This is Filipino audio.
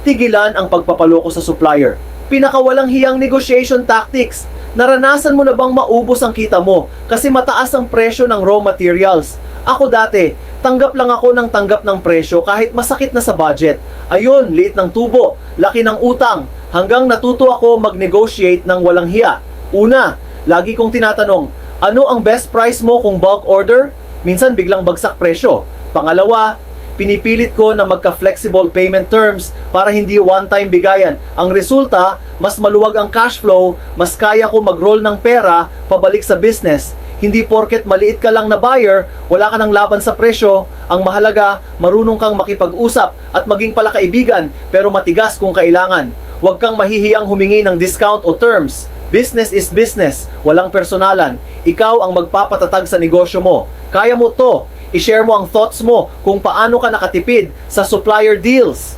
Tigilan ang pagpapaloko sa supplier. Pinakawalang hiyang negotiation tactics. Naranasan mo na bang maubos ang kita mo kasi mataas ang presyo ng raw materials? Ako dati, tanggap lang ako ng tanggap ng presyo kahit masakit na sa budget. Ayun, liit ng tubo, laki ng utang, hanggang natuto ako mag-negotiate ng walang hiya. Una, lagi kong tinatanong, ano ang best price mo kung bulk order? Minsan biglang bagsak presyo. Pangalawa, pinipilit ko na magka-flexible payment terms para hindi one-time bigayan. Ang resulta, mas maluwag ang cash flow, mas kaya ko mag-roll ng pera pabalik sa business. Hindi porket maliit ka lang na buyer, wala ka ng laban sa presyo. Ang mahalaga, marunong kang makipag-usap at maging palakaibigan pero matigas kung kailangan. Huwag kang mahihiyang humingi ng discount o terms. Business is business, walang personalan. Ikaw ang magpapatatag sa negosyo mo. Kaya mo to. I-share mo ang thoughts mo kung paano ka nakatipid sa supplier deals.